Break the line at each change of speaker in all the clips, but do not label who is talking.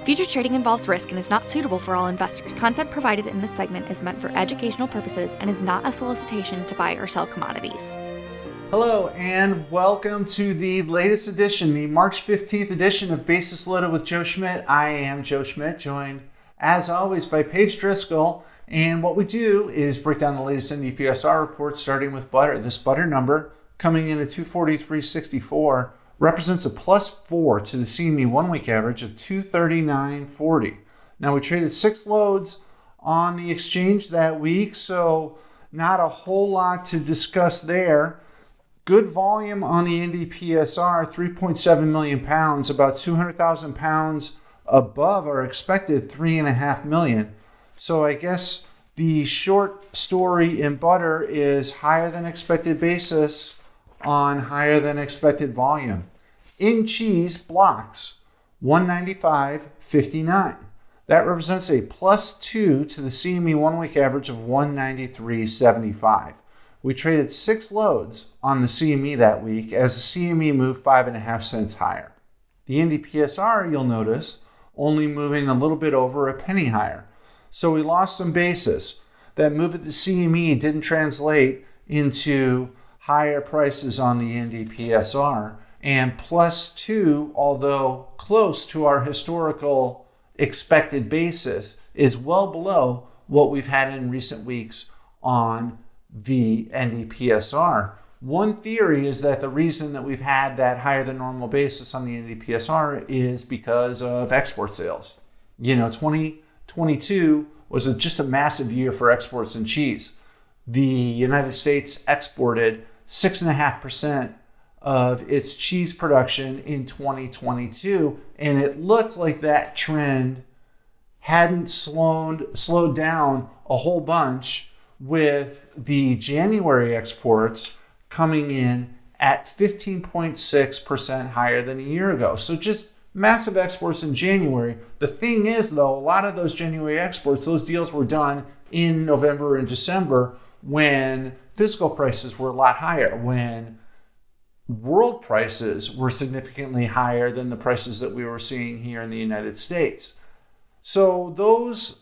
Futures trading involves risk and is not suitable for all investors. Content provided in this segment is meant for educational purposes and is not a solicitation to buy or sell commodities.
Hello and welcome to the latest edition, the March 15th edition of Basis Loaded with Joe Schmit. I am Joe Schmit, joined as always by Paige Driscoll. And what we do is break down the latest NDPSR reports, starting with butter. This butter number coming in at 243.64 represents a plus 4 to the CME 1 week average of 239.40. Now we traded 6 loads on the exchange that week, so not a whole lot to discuss there. Good volume on the NDPSR, 3.7 million pounds, about 200,000 pounds above our expected 3.5 million. So I guess the short story in butter is higher than expected basis on higher than expected volume. In cheese, blocks, 195.59. That represents a plus 2 to the CME 1 week average of 193.75. We traded 6 loads on the CME that week as the CME moved 5.5 cents higher. The NDPSR, you'll notice, only moving a little bit over a penny higher. So we lost some basis. That move at the CME didn't translate into higher prices on the NDPSR. And plus 2, although close to our historical expected basis, is well below what we've had in recent weeks on the NDPSR. One theory is that the reason that we've had that higher than normal basis on the NDPSR is because of export sales. 2022 was just a massive year for exports in cheese. The United States exported 6.5% of its cheese production in 2022, and it looked like that trend hadn't slowed down a whole bunch, with the January exports coming in at 15.6% higher than a year ago. So just massive exports in January. The thing is, though, a lot of those January exports, those deals were done in November and December when physical prices were a lot higher, when world prices were significantly higher than the prices that we were seeing here in the United States. So those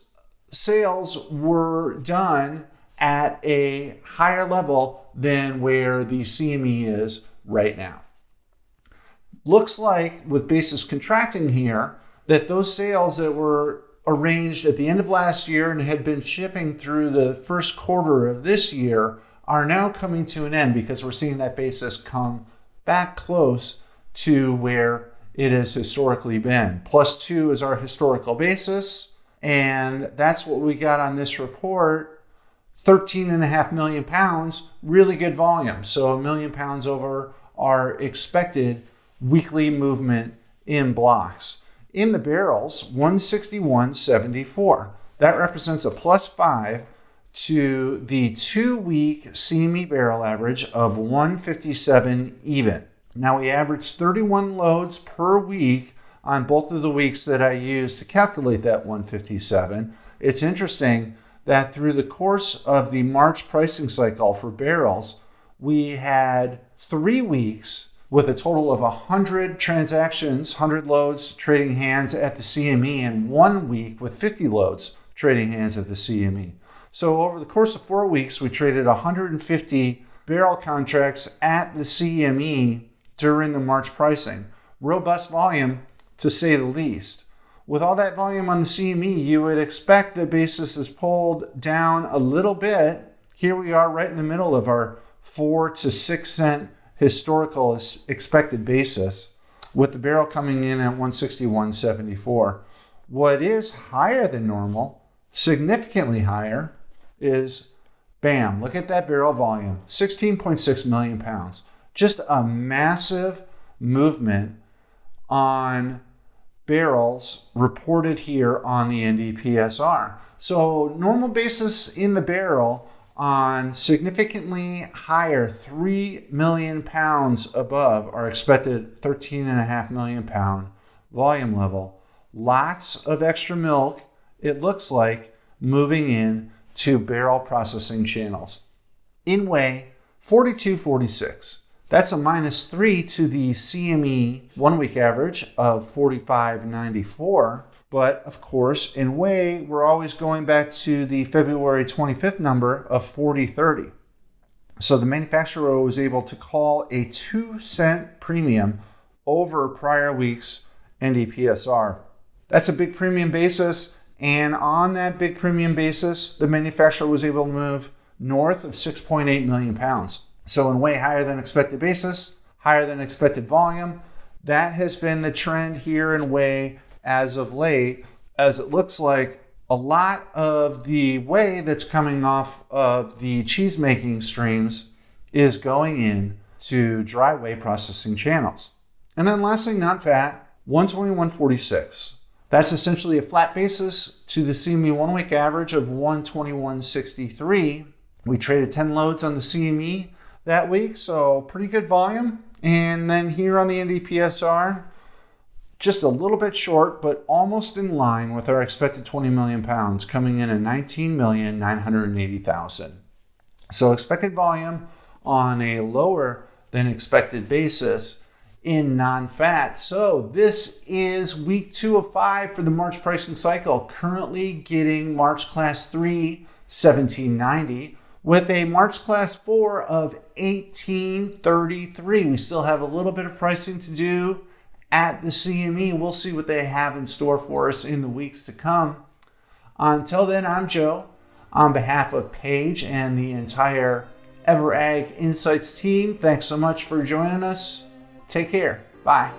sales were done at a higher level than where the CME is right now. Looks like, with basis contracting here, that those sales that were arranged at the end of last year and had been shipping through the first quarter of this year are now coming to an end, because we're seeing that basis come back close to where it has historically been. Plus 2 is our historical basis, and that's what we got on this report. 13.5 million pounds, really good volume. So 1 million pounds over our expected weekly movement in blocks. In the barrels, 161.74. That represents a plus 5 to the 2-week CME barrel average of 157 even. Now we averaged 31 loads per week on both of the weeks that I used to calculate that 157. It's interesting that through the course of the March pricing cycle for barrels, we had 3 weeks with a total of 100 transactions, 100 loads trading hands at the CME, and 1 week with 50 loads trading hands at the CME. So over the course of 4 weeks, we traded 150 barrel contracts at the CME during the March pricing. Robust volume, to say the least. With all that volume on the CME, you would expect the basis is pulled down a little bit. Here we are right in the middle of our 4 to 6 cent historical expected basis, with the barrel coming in at 161.74. What is higher than normal, significantly higher, is bam, look at that barrel volume, 16.6 million pounds. Just a massive movement on barrels reported here on the NDPSR. So normal basis in the barrel on significantly higher 3 million pounds above our expected 13.5 million pound volume level. Lots of extra milk, it looks like, moving in to barrel processing channels. In weigh, 42.46. That's a -3 to the CME 1 week average of 45.94. But of course, in whey, we're always going back to the February 25th number of 40.30. So the manufacturer was able to call a 2-cent premium over prior week's NDPSR. That's a big premium basis, and on that big premium basis, the manufacturer was able to move north of 6.8 million pounds. So in way higher than expected basis, higher than expected volume, that has been the trend here in whey as of late, as it looks like a lot of the whey that's coming off of the cheese making streams is going in to dry whey processing channels. And then lastly, non-fat, 121.46. That's essentially a flat basis to the CME 1 week average of 121.63. We traded 10 loads on the CME that week, so pretty good volume. And then here on the NDPSR, just a little bit short, but almost in line with our expected 20 million pounds, coming in at 19,980,000. So expected volume on a lower than expected basis in non-fat. So this is week 2 of 5 for the March pricing cycle, currently getting March class 3, 1790, with a March class 4 of 1833. We still have a little bit of pricing to do at the CME. We'll see what they have in store for us in the weeks to come. Until then, I'm Joe. On behalf of Paige and the entire EverAg Insights team, thanks so much for joining us. Take care. Bye.